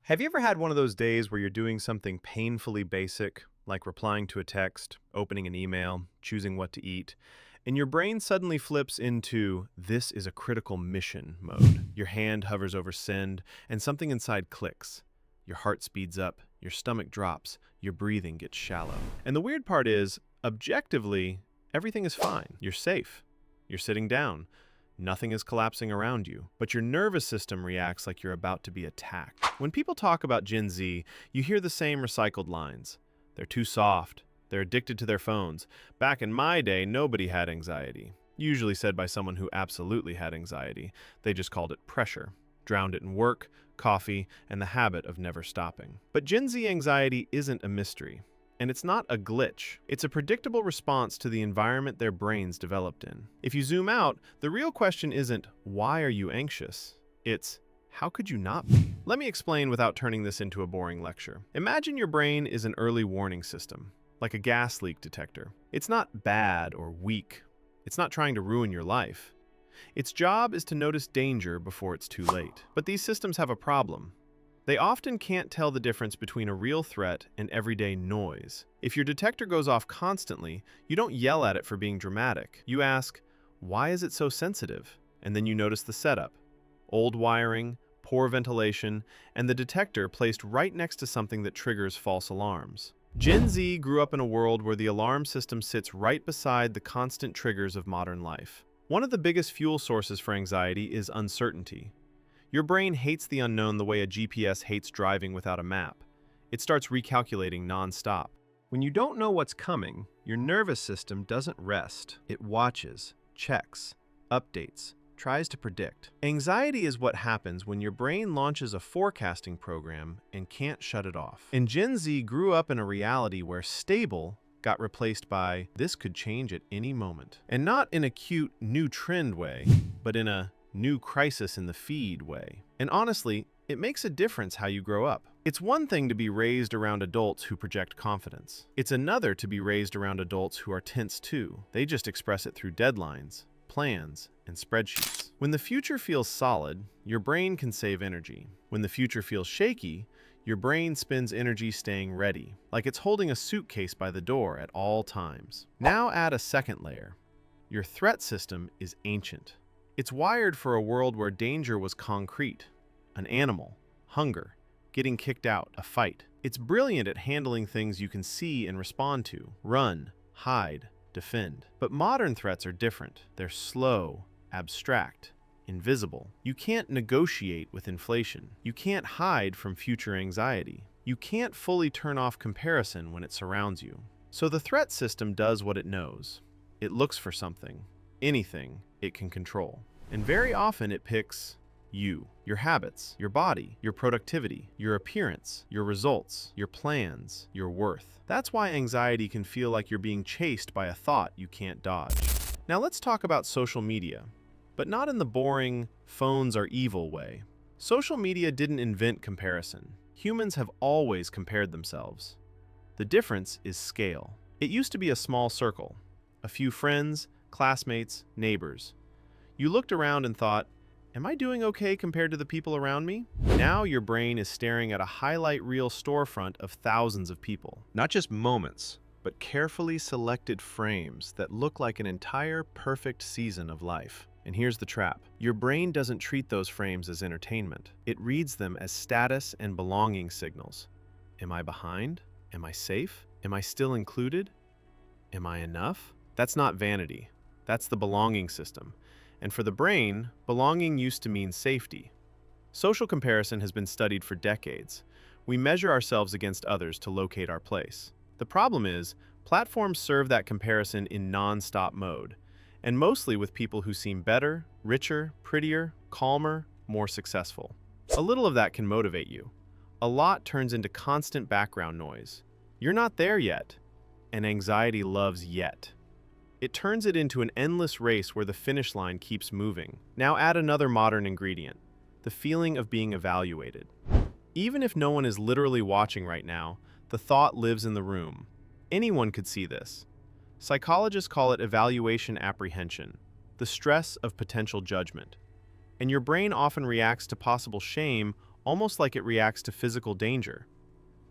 Have you ever had one of those days where you're doing something painfully basic, like replying to a text, opening an email, choosing what to eat, and your brain suddenly flips into "this is a critical mission" mode? Your hand hovers over send, and something inside clicks. Your heart speeds up, your stomach drops, your breathing gets shallow. And the weird part is, objectively, everything is fine. You're safe. You're sitting down. Nothing is collapsing around you, but your nervous system reacts like you're about to be attacked. When people talk about Gen Z, you hear the same recycled lines. They're too soft. They're addicted to their phones. Back in my day, nobody had anxiety. Usually said by someone who absolutely had anxiety. They just called it pressure, drowned it in work, coffee, and the habit of never stopping. But Gen Z anxiety isn't a mystery. And it's not a glitch. It's a predictable response to the environment their brains developed in. If you zoom out, the real question isn't, why are you anxious? It's, how could you not be? Let me explain without turning this into a boring lecture. Imagine your brain is an early warning system, like a gas leak detector. It's not bad or weak. It's not trying to ruin your life. Its job is to notice danger before it's too late. But these systems have a problem. They often can't tell the difference between a real threat and everyday noise. If your detector goes off constantly, you don't yell at it for being dramatic. You ask, why is it so sensitive? And then you notice the setup. Old wiring, poor ventilation, and the detector placed right next to something that triggers false alarms. Gen Z grew up in a world where the alarm system sits right beside the constant triggers of modern life. One of the biggest fuel sources for anxiety is uncertainty. Your brain hates the unknown the way a GPS hates driving without a map. It starts recalculating non-stop. When you don't know what's coming, your nervous system doesn't rest. It watches, checks, updates, tries to predict. Anxiety is what happens when your brain launches a forecasting program and can't shut it off. And Gen Z grew up in a reality where stable got replaced by "this could change at any moment." And not in a cute new trend way, but in a new crisis in the feed way. And honestly, it makes a difference how you grow up. It's one thing to be raised around adults who project confidence. It's another to be raised around adults who are tense too. They just express it through deadlines, plans, and spreadsheets. When the future feels solid, your brain can save energy. When the future feels shaky, your brain spends energy staying ready, like it's holding a suitcase by the door at all times. Now add a second layer. Your threat system is ancient. It's wired for a world where danger was concrete. An animal, hunger, getting kicked out, a fight. It's brilliant at handling things you can see and respond to. Run, hide, defend. But modern threats are different. They're slow, abstract, invisible. You can't negotiate with inflation. You can't hide from future anxiety. You can't fully turn off comparison when it surrounds you. So the threat system does what it knows. It looks for something, anything it can control. And very often it picks you, your habits, your body, your productivity, your appearance, your results, your plans, your worth. That's why anxiety can feel like you're being chased by a thought you can't dodge. Now let's talk about social media, but not in the boring phones are evil way. Social media didn't invent comparison. Humans have always compared themselves. The difference is scale. It used to be a small circle, a few friends, classmates, neighbors. You looked around and thought, am I doing okay compared to the people around me? Now your brain is staring at a highlight reel storefront of thousands of people. Not just moments, but carefully selected frames that look like an entire perfect season of life. And here's the trap. Your brain doesn't treat those frames as entertainment. It reads them as status and belonging signals. Am I behind? Am I safe? Am I still included? Am I enough? That's not vanity. That's the belonging system. And for the brain, belonging used to mean safety. Social comparison has been studied for decades. We measure ourselves against others to locate our place. The problem is, platforms serve that comparison in non-stop mode, and mostly with people who seem better, richer, prettier, calmer, more successful. A little of that can motivate you. A lot turns into constant background noise. You're not there yet, and anxiety loves yet. It turns it into an endless race where the finish line keeps moving. Now add another modern ingredient, the feeling of being evaluated. Even if no one is literally watching right now, the thought lives in the room. Anyone could see this. Psychologists call it evaluation apprehension, the stress of potential judgment. And your brain often reacts to possible shame almost like it reacts to physical danger.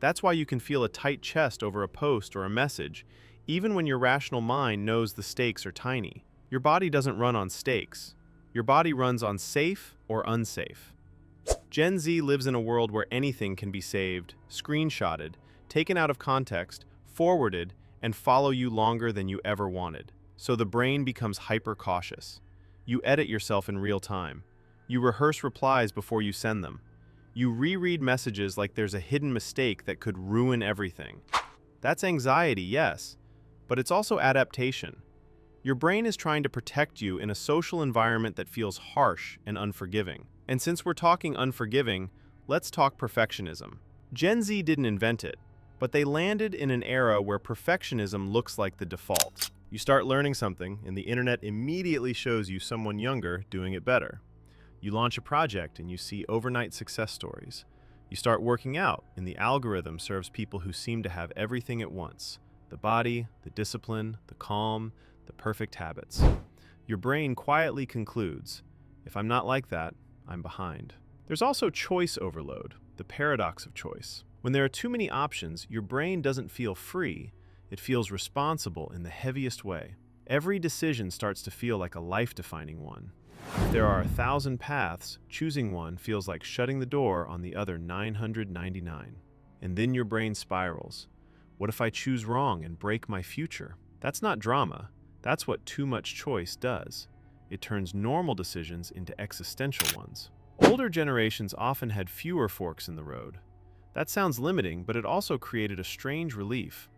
That's why you can feel a tight chest over a post or a message, even when your rational mind knows the stakes are tiny. Your body doesn't run on stakes. Your body runs on safe or unsafe. Gen Z lives in a world where anything can be saved, screenshotted, taken out of context, forwarded, and follow you longer than you ever wanted. So the brain becomes hyper-cautious. You edit yourself in real time. You rehearse replies before you send them. You reread messages like there's a hidden mistake that could ruin everything. That's anxiety, yes, but it's also adaptation. Your brain is trying to protect you in a social environment that feels harsh and unforgiving. And since we're talking unforgiving, let's talk perfectionism. Gen Z didn't invent it, but they landed in an era where perfectionism looks like the default. You start learning something, and the internet immediately shows you someone younger doing it better. You launch a project, and you see overnight success stories. You start working out, and the algorithm serves people who seem to have everything at once: the body, the discipline, the calm, the perfect habits. Your brain quietly concludes, if I'm not like that, I'm behind. There's also choice overload, the paradox of choice. When there are too many options, your brain doesn't feel free, it feels responsible in the heaviest way. Every decision starts to feel like a life-defining one. If there are 1,000 paths, choosing one feels like shutting the door on the other 999. And then your brain spirals. What if I choose wrong and break my future? That's not drama. That's what too much choice does. It turns normal decisions into existential ones. Older generations often had fewer forks in the road. That sounds limiting, but it also created a strange relief.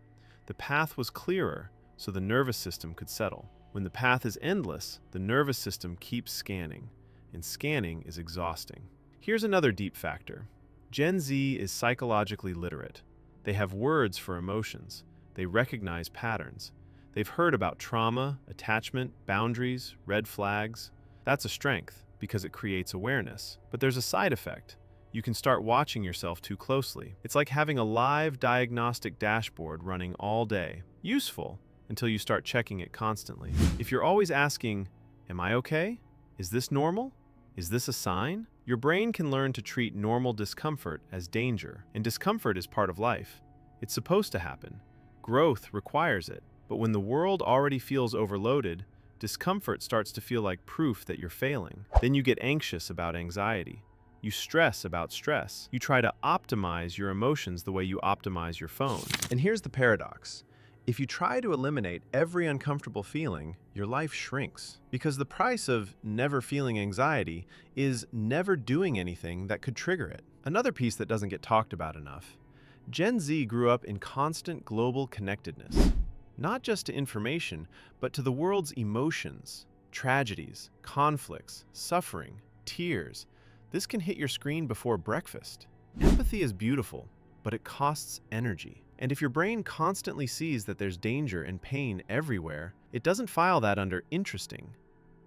The path was clearer, so the nervous system could settle. When the path is endless, the nervous system keeps scanning, and scanning is exhausting. Here's another deep factor. Gen Z is psychologically literate. They have words for emotions. They recognize patterns. They've heard about trauma, attachment, boundaries, red flags. That's a strength because it creates awareness. But there's a side effect. You can start watching yourself too closely. It's like having a live diagnostic dashboard running all day. Useful until you start checking it constantly. If you're always asking, am I okay? Is this normal? Is this a sign? Your brain can learn to treat normal discomfort as danger, and discomfort is part of life. It's supposed to happen. Growth requires it. But when the world already feels overloaded, discomfort starts to feel like proof that you're failing. Then you get anxious about anxiety. You stress about stress. You try to optimize your emotions the way you optimize your phone. And here's the paradox. If you try to eliminate every uncomfortable feeling, your life shrinks. Because the price of never feeling anxiety is never doing anything that could trigger it. Another piece that doesn't get talked about enough. Gen Z grew up in constant global connectedness. Not just to information, but to the world's emotions, tragedies, conflicts, suffering, tears. This can hit your screen before breakfast. Empathy is beautiful, but it costs energy. And if your brain constantly sees that there's danger and pain everywhere, it doesn't file that under interesting.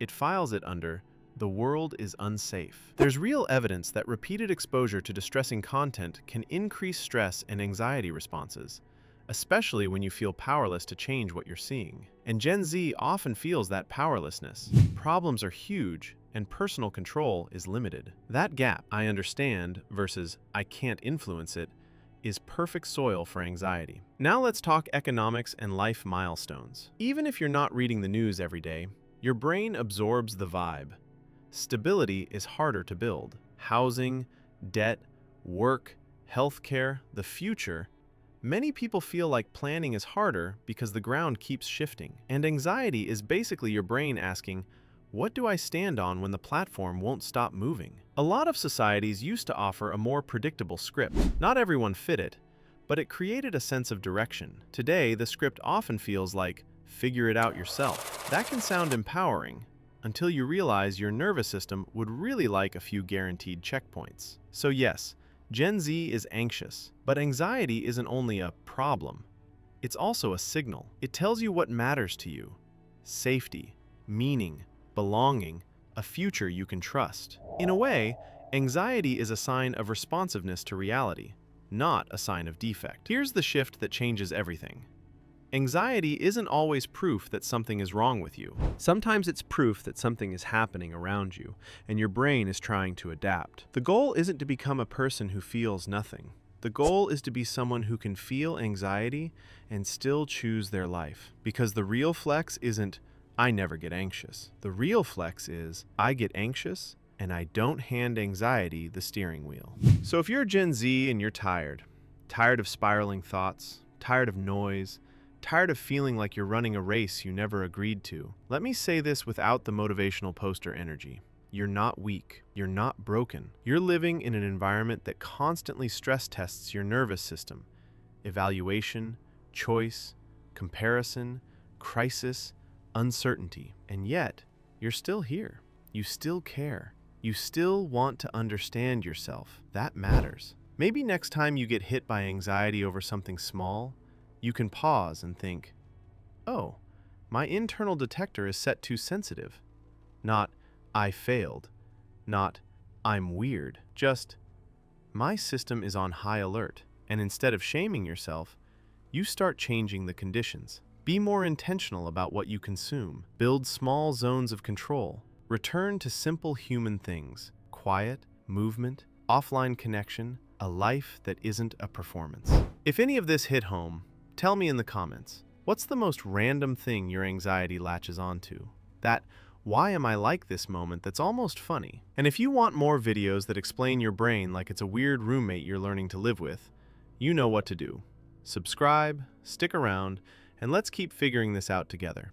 It files it under the world is unsafe. There's real evidence that repeated exposure to distressing content can increase stress and anxiety responses, especially when you feel powerless to change what you're seeing. And Gen Z often feels that powerlessness. Problems are huge, and personal control is limited. That gap, I understand, versus I can't influence it, is perfect soil for anxiety. Now let's talk economics and life milestones. Even if you're not reading the news every day, your brain absorbs the vibe. Stability is harder to build. Housing, debt, work, healthcare, the future. Many people feel like planning is harder because the ground keeps shifting. And anxiety is basically your brain asking, what do I stand on when the platform won't stop moving? A lot of societies used to offer a more predictable script. Not everyone fit it, but it created a sense of direction. Today, the script often feels like, figure it out yourself. That can sound empowering, until you realize your nervous system would really like a few guaranteed checkpoints. So yes, Gen Z is anxious, but anxiety isn't only a problem. It's also a signal. It tells you what matters to you. Safety, meaning, belonging, a future you can trust. In a way, anxiety is a sign of responsiveness to reality, not a sign of defect. Here's the shift that changes everything. Anxiety isn't always proof that something is wrong with you. Sometimes it's proof that something is happening around you, and your brain is trying to adapt. The goal isn't to become a person who feels nothing. The goal is to be someone who can feel anxiety and still choose their life. Because the real flex isn't, I never get anxious. The real flex is, I get anxious and I don't hand anxiety the steering wheel. So if you're Gen Z and you're tired of spiraling thoughts, tired of noise, tired of feeling like you're running a race you never agreed to, let me say this without the motivational poster energy. You're not weak. You're not broken. You're living in an environment that constantly stress tests your nervous system. Evaluation, choice, comparison, crisis, uncertainty. And yet, you're still here. You still care. You still want to understand yourself. That matters. Maybe next time you get hit by anxiety over something small, you can pause and think, oh, my internal detector is set too sensitive. Not, I failed. Not, I'm weird. Just, my system is on high alert. And instead of shaming yourself, you start changing the conditions. Be more intentional about what you consume. Build small zones of control. Return to simple human things. Quiet, movement, offline connection, a life that isn't a performance. If any of this hit home, tell me in the comments. What's the most random thing your anxiety latches onto? That why am I like this moment that's almost funny. And if you want more videos that explain your brain like it's a weird roommate you're learning to live with, you know what to do. Subscribe, stick around, and let's keep figuring this out together.